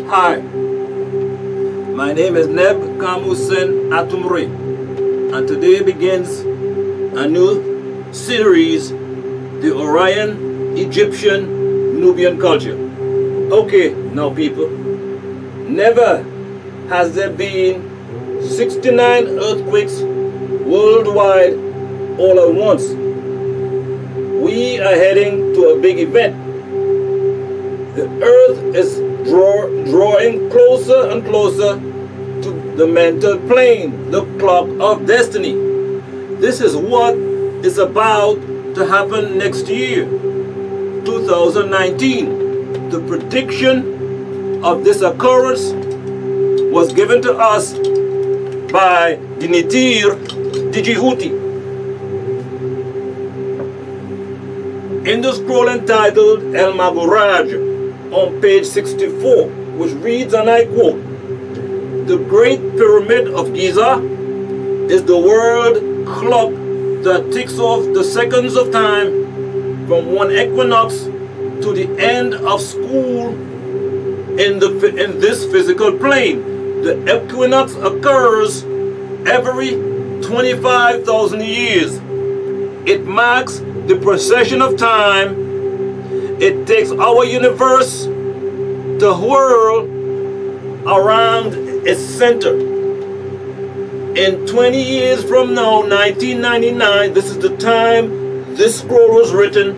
Hi, my name is Neb Kamusen Atumre, and today begins a new series, the Orion Egyptian Nubian Culture. Okay, now people, never has there been 69 earthquakes worldwide all at once. We are heading to a big event. The earth is drawing closer and closer to the mental plane, the clock of destiny. This is what is about to happen next year, 2019. The prediction of this occurrence was given to us by Dinitir Dijihuti. In the scroll entitled El Maburaj, on page 64, which reads, and I quote, "The Great Pyramid of Giza is the world clock that ticks off the seconds of time from one equinox to the end of school in this physical plane. The equinox occurs every 25,000 years. It marks the procession of time. It takes our universe to whirl around its center. In 20 years from now, 1999, this is the time this scroll was written.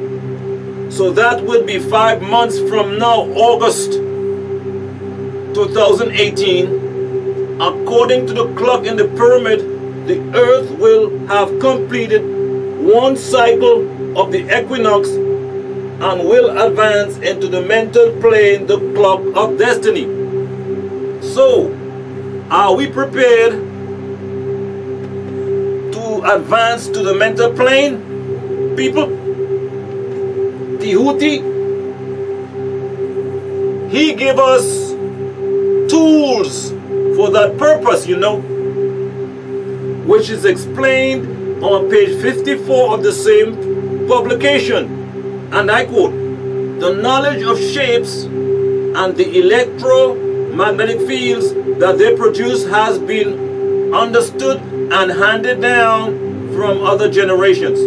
So that would be 5 months from now, August 2018. According to the clock in the pyramid, the earth will have completed one cycle of the equinox and will advance into the mental plane, the clock of destiny. So, are we prepared to advance to the mental plane, people? Tihuti, he gave us tools for that purpose, you know, which is explained on page 54 of the same publication. And I quote, "The knowledge of shapes and the electromagnetic fields that they produce has been understood and handed down from other generations,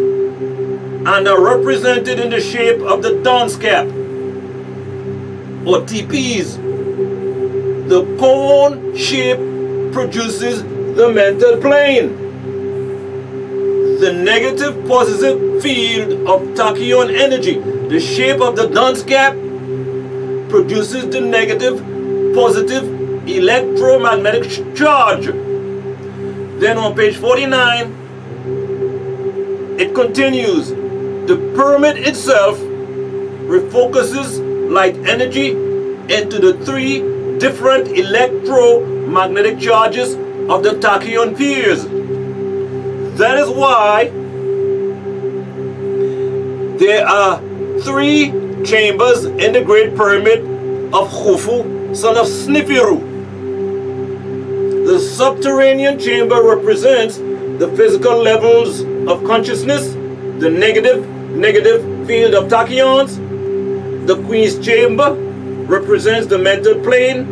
and are represented in the shape of the dance cap, or TPs. The cone shape produces the mental plane. The negative positive field of tachyon energy, the shape of the dance cap, produces the negative positive electromagnetic charge." Then on page 49, it continues, "The pyramid itself refocuses light energy into the 3 different electromagnetic charges of the tachyon pairs. That is why there are 3 chambers in the Great Pyramid of Khufu, son of Snifiru. The subterranean chamber represents the physical levels of consciousness, the negative field of tachyons. The Queen's chamber represents the mental plane,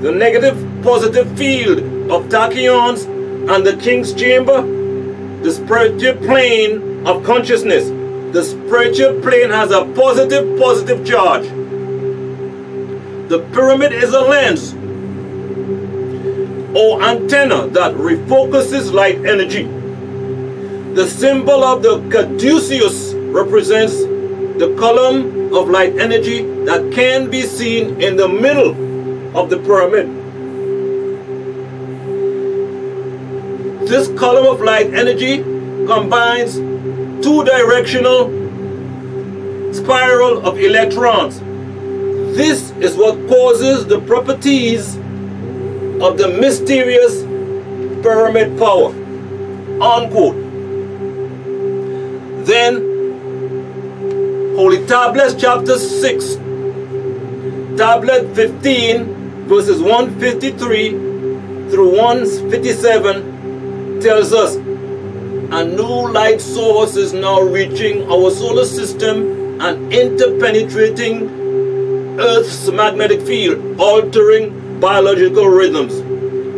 the negative positive field of tachyons, and the King's chamber, the spiritual plane of consciousness. The spiritual plane has a positive charge. The pyramid is a lens or antenna that refocuses light energy. The symbol of the caduceus represents the column of light energy that can be seen in the middle of the pyramid. This column of light energy combines 2-directional spiral of electrons. This is what causes the properties of the mysterious pyramid power." Unquote. Then, Holy Tablets chapter 6, tablet 15, verses 153 through 157 tells us, "A new light source is now reaching our solar system and interpenetrating Earth's magnetic field, altering biological rhythms.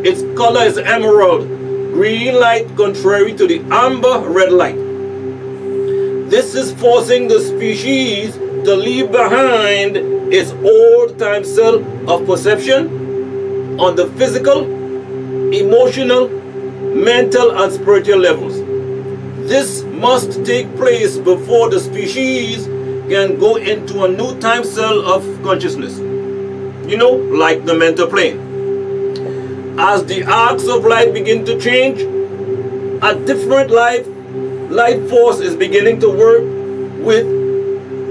Its color is emerald, green light contrary to the amber red light. This is forcing the species to leave behind its old time cell of perception on the physical, emotional, mental, and spiritual levels. This must take place before the species can go into a new time cell of consciousness. You know, like the mental plane. As the arcs of light begin to change, a different light force is beginning to work with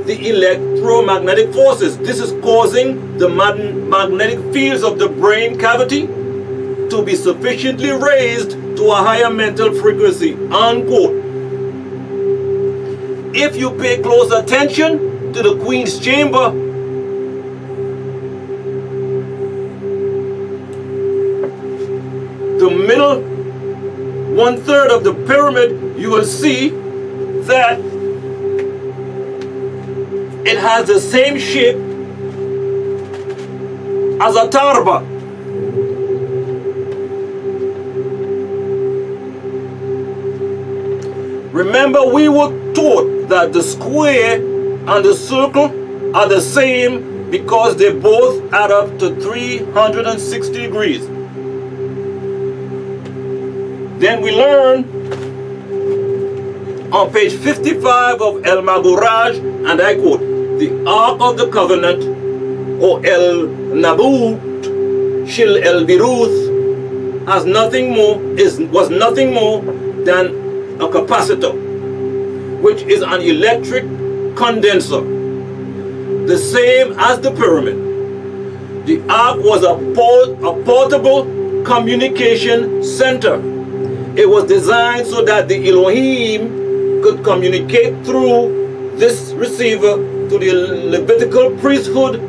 the electromagnetic forces. This is causing the magnetic fields of the brain cavity to be sufficiently raised to a higher mental frequency, unquote. If you pay close attention to the Queen's Chamber, the middle 1/3 of the pyramid, you will see that it has the same shape as a tarba. Remember, we were taught that the square and the circle are the same because they both add up to 360 degrees. Then we learn on page 55 of El Maguraj, and I quote, the Ark of the Covenant, or El Nabut Shil El Biruth, was nothing more than a capacitor, which is an electric condenser, the same as the pyramid. The Ark was a portable communication center. It was designed so that the Elohim could communicate through this receiver to the Levitical priesthood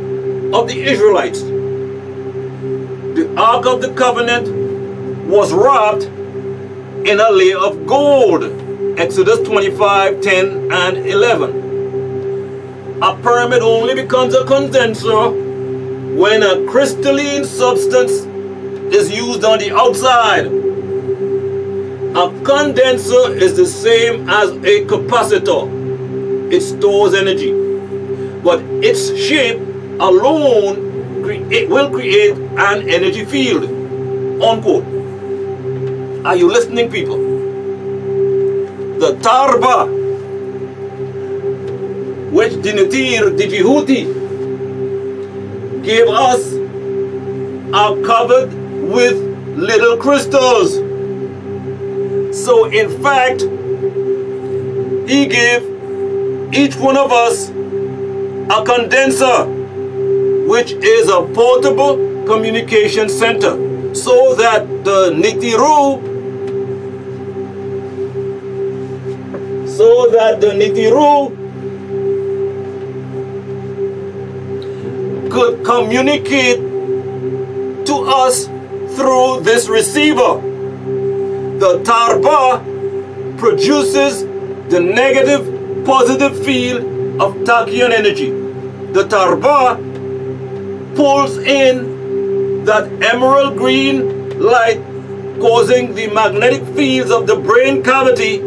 of the Israelites. The Ark of the Covenant was wrapped in a layer of gold, Exodus 25:10 and 11. A pyramid only becomes a condenser when a crystalline substance is used on the outside. A condenser is the same as a capacitor. It stores energy, but its shape alone will create an energy field, unquote. Are you listening, people? The Tarba, which Dinatir Dijihuti gave us, are covered with little crystals. So in fact, he gave each one of us a condenser, which is a portable communication center, so that the Nitiru could communicate to us through this receiver. The Tarba produces the negative positive field of tachyon energy. The Tarba pulls in that emerald green light, causing the magnetic fields of the brain cavity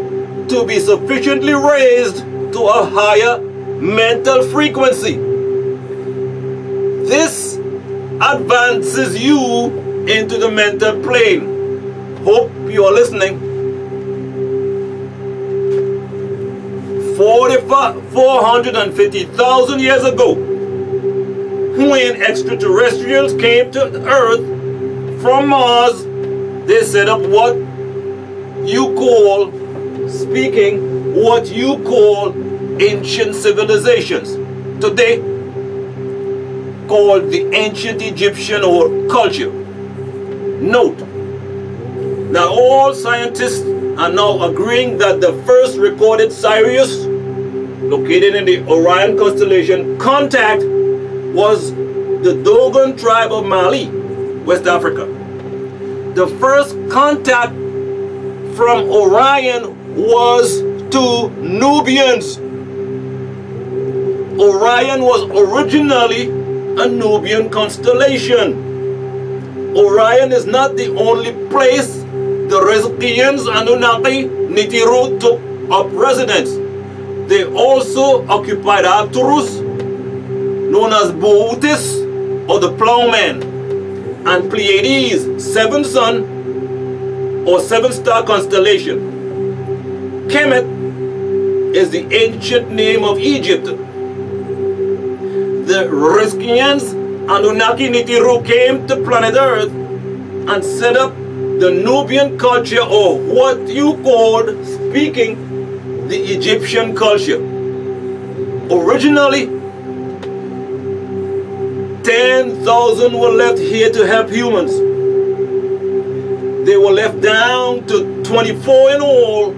to be sufficiently raised to a higher mental frequency. This advances you into the mental plane. Hope you are listening. 450,000 years ago, when extraterrestrials came to Earth from Mars, they set up what you call ancient civilizations, today called the Ancient Egyptian Culture. Note, now all scientists are now agreeing that the first recorded Sirius, located in the Orion constellation, contact was the Dogon tribe of Mali, West Africa. The first contact from Orion was to Nubians. Orion was originally a Nubian constellation. Orion is not the only place the Rizkians, Anunnaki, Nibiru took up residence. They also occupied Arcturus, known as Bootis, or the Plowman, and Pleiades, seven sun or seven-star constellation. Kemet is the ancient name of Egypt. The Rizkians, Anunnaki, Nibiru came to planet Earth and set up the Nubian culture, or what you called, speaking, the Egyptian culture. Originally, 10,000 were left here to help humans. They were left down to 24 in all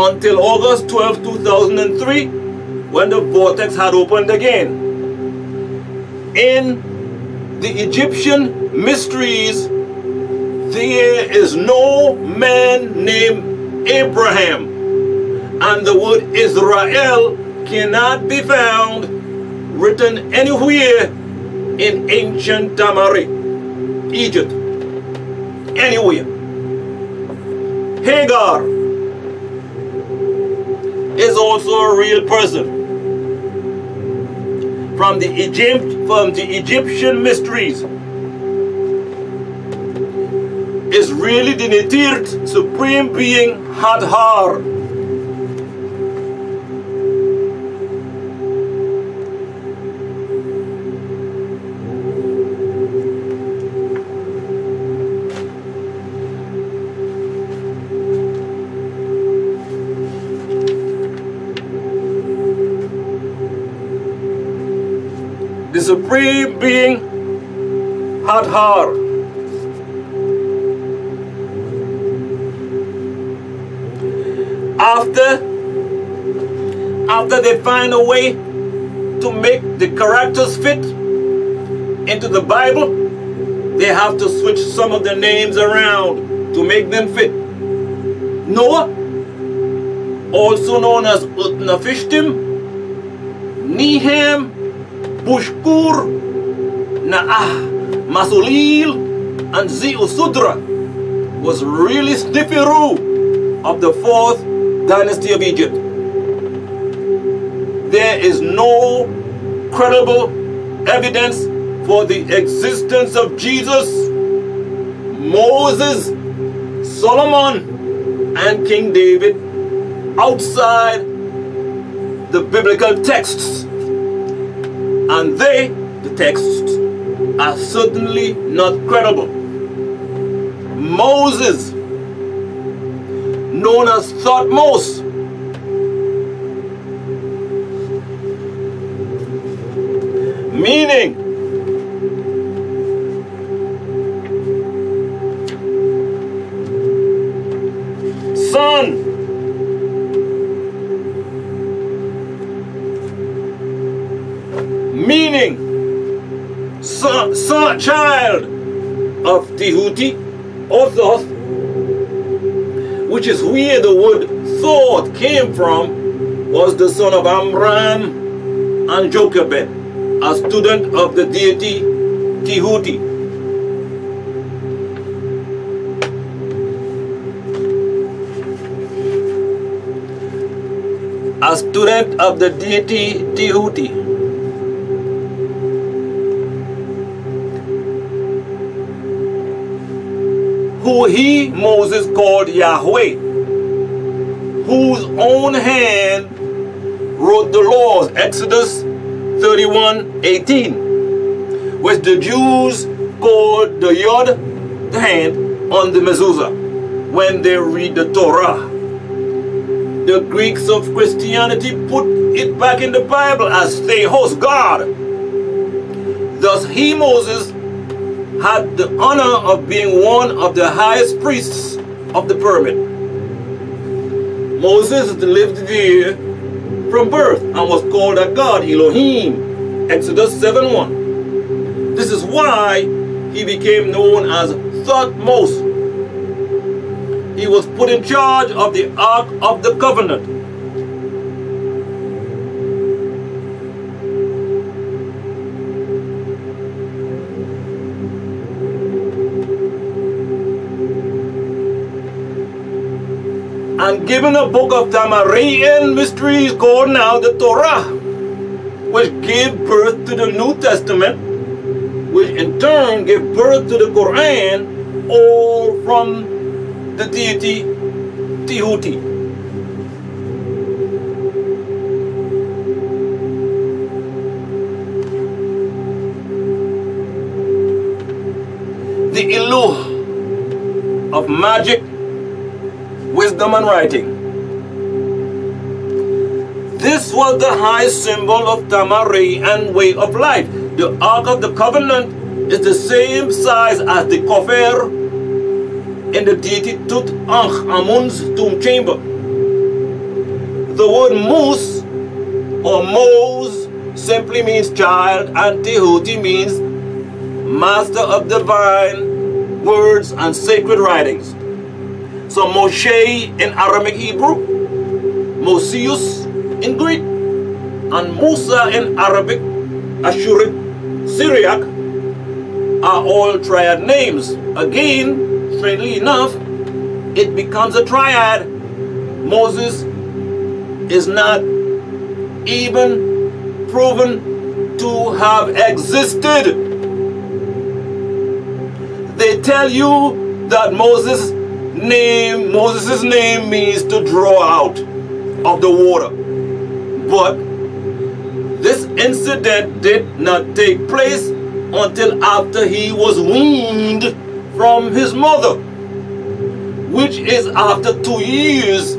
until August 12, 2003, when the vortex had opened again. In the Egyptian mysteries, there is no man named Abraham, and the word Israel cannot be found written anywhere in ancient Tama-re, Egypt. Anywhere. Hagar is also a real person from the Egyptian mysteries. Is really the Netirt supreme being Hadhar. The supreme being Hadhar. After they find a way to make the characters fit into the Bible, they have to switch some of the names around to make them fit. Noah, also known as Utnapishtim, Neham, Bushkur, Naah, Masulil, and Zeusudra, was really Snifiru of the 4th dynasty of Egypt. There is no credible evidence for the existence of Jesus, Moses, Solomon, and King David outside the biblical texts. And they, the texts, are certainly not credible. Moses, known as Thutmose, meaning son, meaning son, child of Tehuti or Thoth, which is where the word thought came from, was the son of Amram and Jochebed, a student of the deity Tehuti. A student of the deity Tehuti. Who he, Moses, called Yahweh, whose own hand wrote the laws, Exodus 31:18, which the Jews called the Yod, the hand, on the mezuzah, when they read the Torah. The Greeks of Christianity put it back in the Bible as Theos, God. Thus he, Moses, had the honor of being one of the highest priests of the pyramid. Moses lived there from birth and was called a god, Elohim, Exodus 7:1. This is why he became known as Thutmose. He was put in charge of the Ark of the Covenant. and given a book of Tama-re mysteries called now the Torah, which gave birth to the New Testament, which in turn gave birth to the Quran, all from the deity Tehuti. The Eluh of magic, wisdom, and writing. This was the high symbol of Tama-re and way of life. The Ark of the Covenant is the same size as the coffer in the deity Tutankhamun's tomb chamber. The word Mus or Mose simply means child, and Tehuti means master of divine words and sacred writings. So Moshe in Aramaic Hebrew, Mosius in Greek, and Musa in Arabic, Ashuric, Syriac are all triad names. Again, strangely enough, it becomes a triad. Moses is not even proven to have existed. They tell you that Moses' name means to draw out of the water. But this incident did not take place until after he was weaned from his mother, which is after 2 years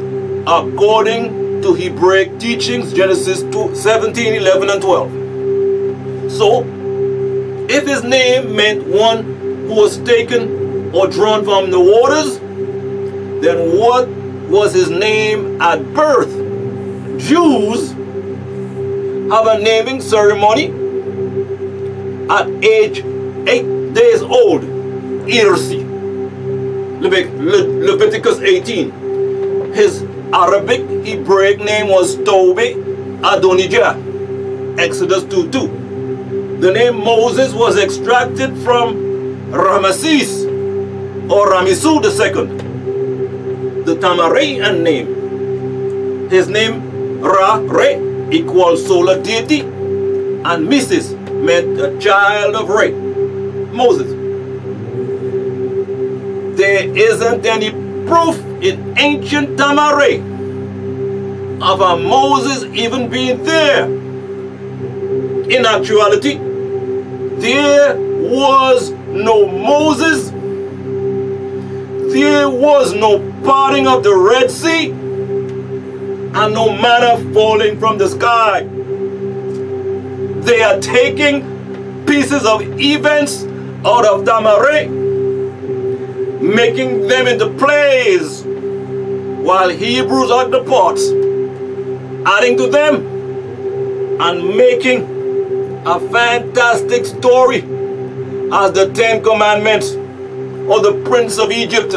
according to Hebraic teachings, Genesis 17, 11, and 12. So, if his name meant one who was taken or drawn from the waters, then what was his name at birth? Jews have a naming ceremony at age 8 days old, Irsi, Leviticus 18. His Arabic Hebraic name was Tobe Adonijah, Exodus 2:2. The name Moses was extracted from Ramesses or Ramisu II, the Tama-re name. His name Ra-re equals solar deity, and Mrs. meant a child of Re, Moses. There isn't any proof in ancient Tama-re of a Moses even being there. In actuality, there was no Moses, there was no parting of the Red Sea, and no manna falling from the sky. They are taking pieces of events out of Tama-re, making them into plays, while Hebrews are the pots, adding to them and making a fantastic story as the 10 Commandments or the Prince of Egypt.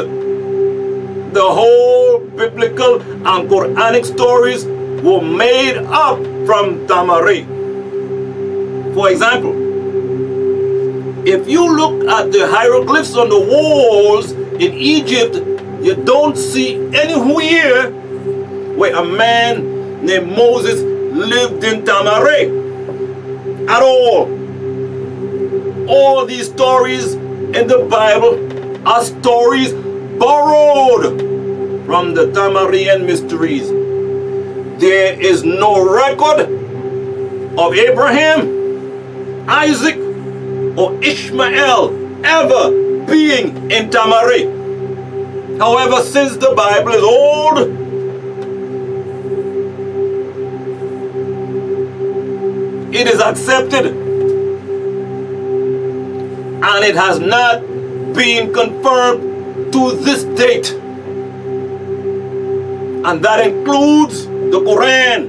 The whole biblical and Quranic stories were made up from Tama-re. For example, if you look at the hieroglyphs on the walls in Egypt, you don't see anywhere where a man named Moses lived in Tama-re at all. All these stories in the Bible are stories borrowed from the Tama-re mysteries. There is no record of Abraham, Isaac, or Ishmael ever being in Tama-re. However, since the Bible is old, it is accepted, and it has not been confirmed to this date. And that includes the Quran.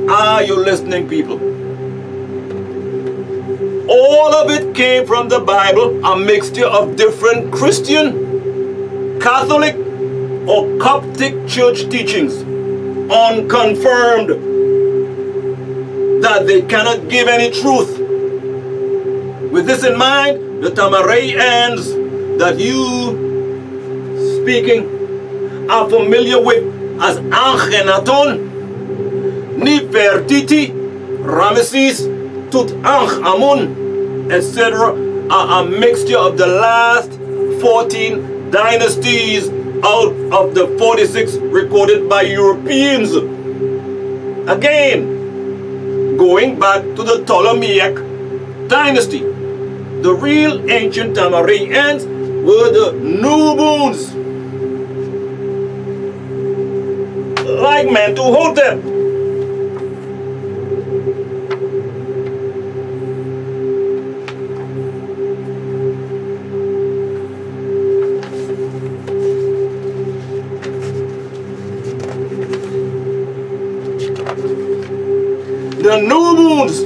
Are you listening, people? All of it came from the Bible, a mixture of different Christian, Catholic, or Coptic church teachings, unconfirmed, that they cannot give any truth. With this in mind, the Tama-re ends that you speaking are familiar with as Akhenaton, Nefertiti, Ramesses, Tutankhamun, etc. are a mixture of the last 14 dynasties out of the 46 recorded by Europeans. Again, going back to the Ptolemaic dynasty, the real ancient Tama-reans were the Nubians, like Mentuhotep. The Nubians,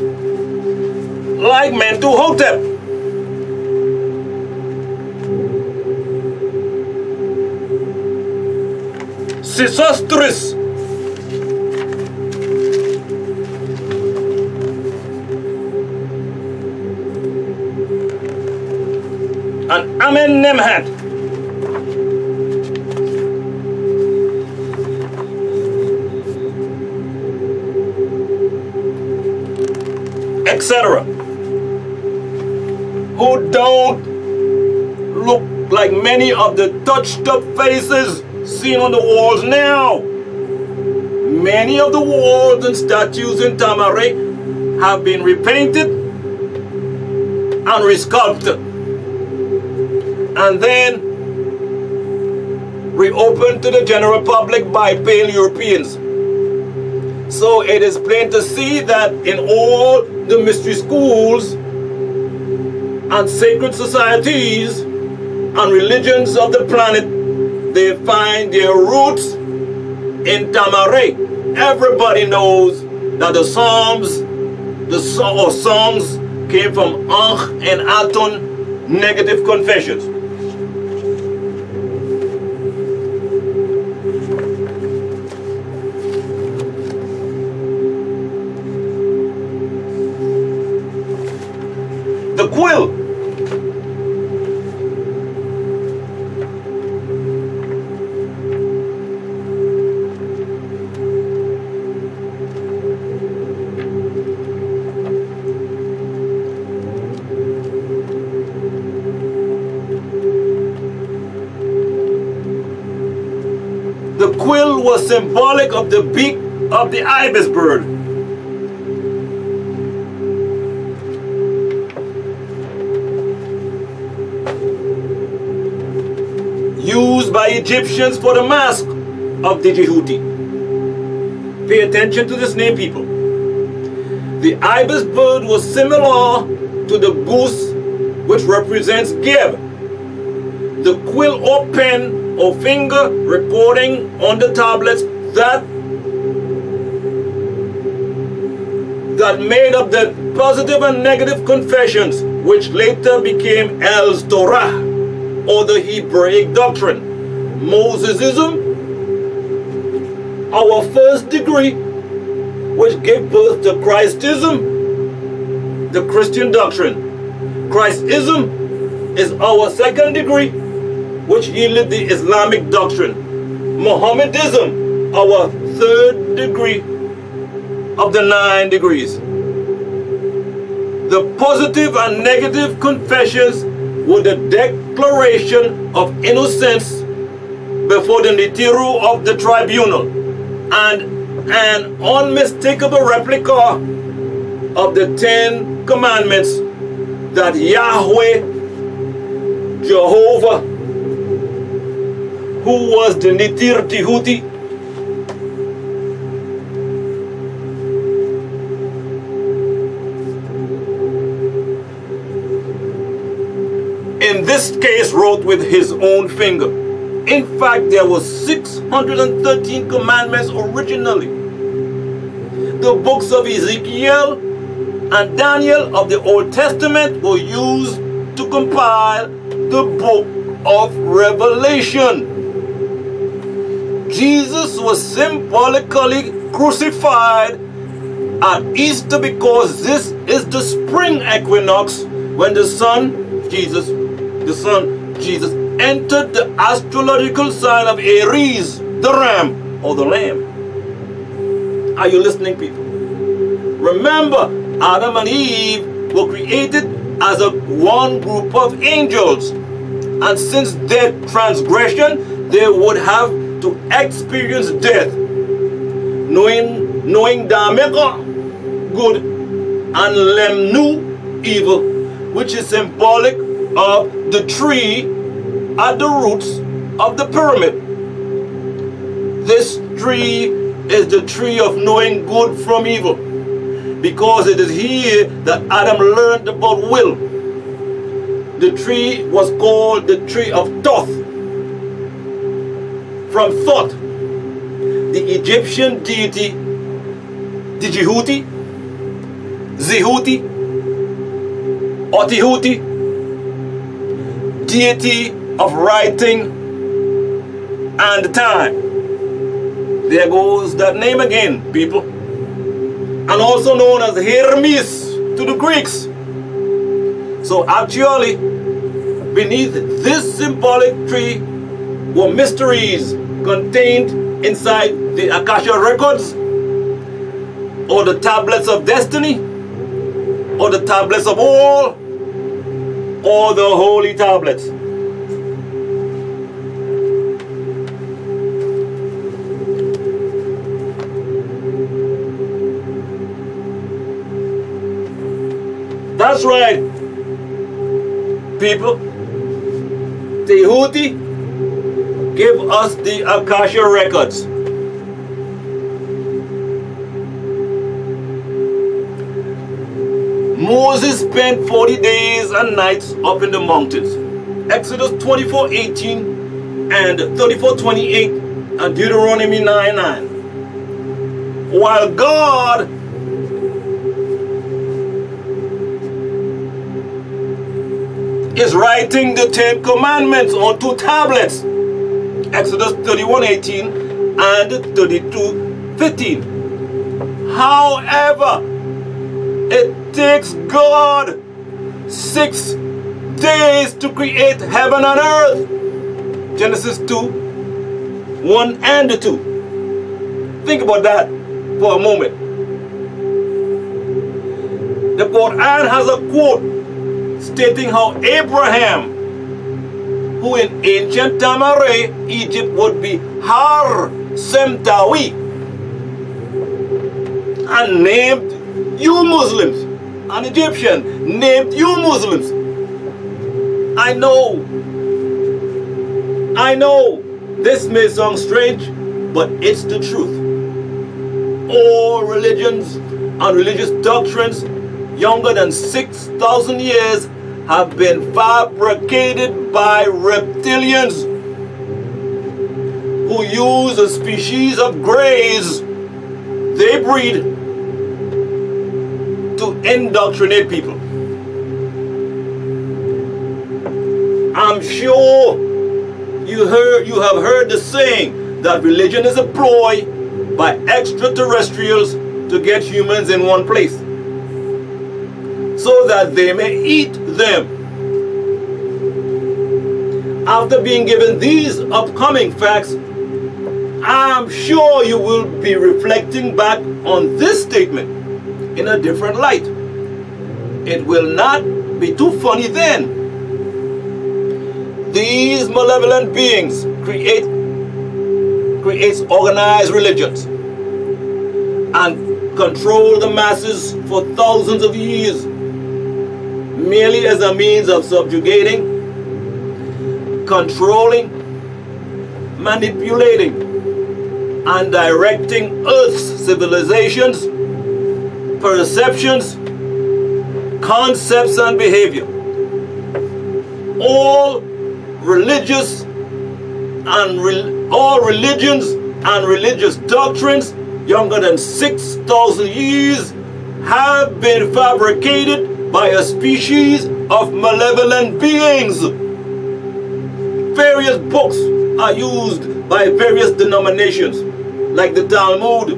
like Mentuhotep. Sesostris, and Amenemhat. Etc. who don't look like many of the touched up faces seen on the walls now. Many of the walls and statues in Tama-re have been repainted and resculpted and then reopened to the general public by pale Europeans. So it is plain to see that in all the mystery schools and sacred societies and religions of the planet, they find their roots in Tama-re. Everybody knows that the Psalms, songs came from Ankh and Aton negative confessions. The quill. The quill was symbolic of the beak of the ibis bird. Used by Egyptians for the mask of Djibouti. Pay attention to this name, people. The ibis bird was similar to the goose, which represents Geb. The quill or pen or finger recording on the tablets that made up the positive and negative confessions, which later became El Torah, or the Hebraic doctrine. Mosesism, our first degree, which gave birth to Christism, the Christian doctrine. Christism is our second degree, which yielded the Islamic doctrine. Mohammedism, our third degree of the 9 degrees. The positive and negative confessions were the declaration of innocence before the Nitiru of the tribunal and an unmistakable replica of the 10 commandments that Yahweh, Jehovah, who was the Nitir Tihuti, in this case wrote with his own finger. In fact, there were 613 commandments originally. The books of Ezekiel and Daniel of the Old Testament were used to compile the book of Revelation. Jesus was symbolically crucified at Easter because this is the spring equinox when the sun, Jesus, entered the astrological sign of Aries, the ram or the lamb. Are you listening, people? Remember, Adam and Eve were created as one group of angels. And since their transgression, they would have to experience death, knowing Dameka, good, and Lemnu, evil, which is symbolic of the tree at the roots of the pyramid. This tree is the tree of knowing good from evil, because it is here that Adam learned about will. The tree was called the tree of Thoth, from Thoth, the Egyptian deity Djihuti, Zehuti, or Tehuti, deity of writing and time. There goes that name again, people. And also known as Hermes to the Greeks. So actually, beneath this symbolic tree were mysteries contained inside the Akasha records, or the tablets of destiny, or the tablets of all, or the holy tablets. That's right, people. Tehuti give us the Akasha records. Moses spent 40 days and nights up in the mountains. Exodus 24:18 and 34:28 and Deuteronomy 9:9. While God is writing the 10 Commandments on 2 tablets, Exodus 31:18 and 32:15. However, it takes God 6 days to create heaven and earth. Genesis 2:1 and 2. Think about that for a moment. The Quran has a quote stating how Abraham, who in ancient Tama-re, Egypt, would be Har Semtawi, and named you Muslims, an Egyptian named you Muslims. I know, this may sound strange, but it's the truth. All religions and religious doctrines younger than 6,000 years have been fabricated by reptilians who use a species of greys they breed to indoctrinate people. I'm sure you have heard the saying that religion is a ploy by extraterrestrials to get humans in one place, so that they may eat them. After being given these upcoming facts, I'm sure you will be reflecting back on this statement in a different light. It will not be too funny then. These malevolent beings creates organized religions and control the masses for thousands of years, merely as a means of subjugating, controlling, manipulating, and directing Earth's civilizations, perceptions, concepts, and behavior. All religions and religious doctrines younger than 6,000 years have been fabricated by a species of malevolent beings. Various books are used by various denominations, like the Talmud,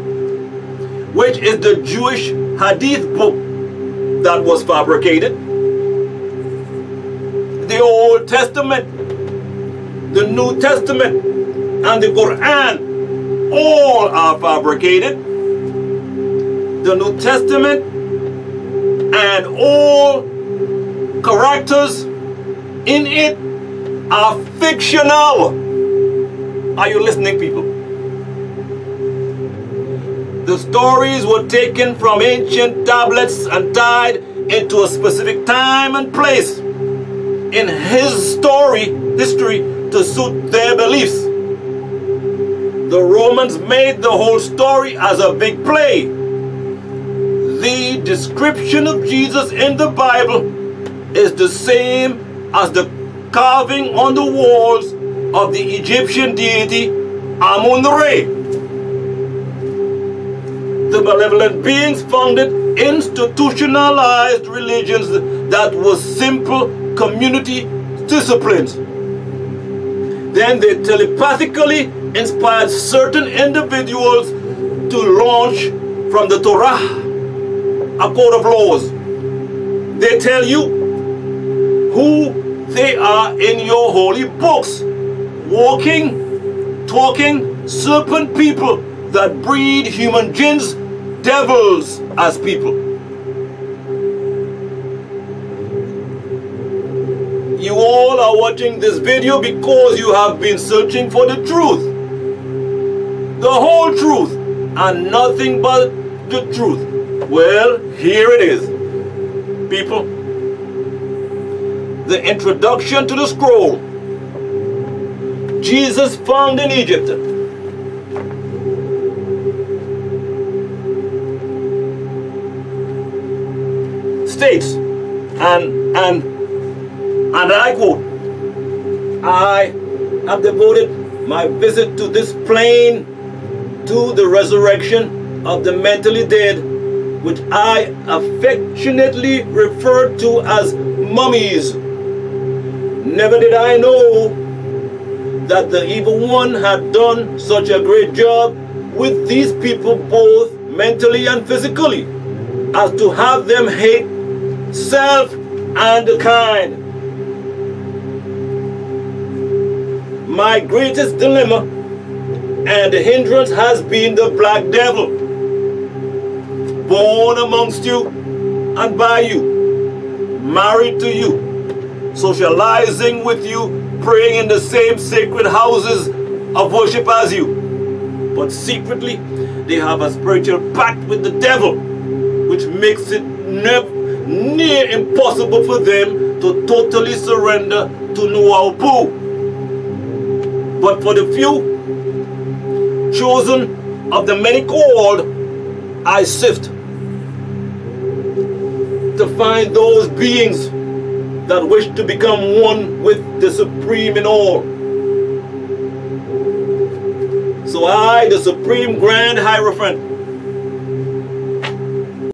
which is the Jewish Hadith book that was fabricated. The Old Testament, the New Testament, and the Quran all are fabricated. The New Testament and all characters in it are fictional. Are you listening, people? The stories were taken from ancient tablets and tied into a specific time and place in history to suit their beliefs. The Romans made the whole story as a big play. The description of Jesus in the Bible is the same as the carving on the walls of the Egyptian deity Amun-Re. The malevolent beings founded institutionalized religions that were simple community disciplines. Then they telepathically inspired certain individuals to launch from the Torah a code of laws. They tell you who they are in your holy books. Walking, talking, serpent people that breed human jinns, devils as people. You all are watching this video because you have been searching for the truth. The whole truth and nothing but the truth. Well, here it is, people. The introduction to the scroll. Jesus found in Egypt. States, and I quote, I have devoted my visit to this plane to the resurrection of the mentally dead, which I affectionately refer to as mummies. Never did I know that the evil one had done such a great job with these people, both mentally and physically, as to have them hate self and the kind. My greatest dilemma and hindrance has been the black devil, born amongst you and by you, married to you, socializing with you, praying in the same sacred houses of worship as you. But secretly, they have a spiritual pact with the devil, which makes it near impossible for them to totally surrender to Nuapu. But for the few chosen of the many called, I sift to find those beings that wish to become one with the Supreme in all. So I, the Supreme Grand Hierophant,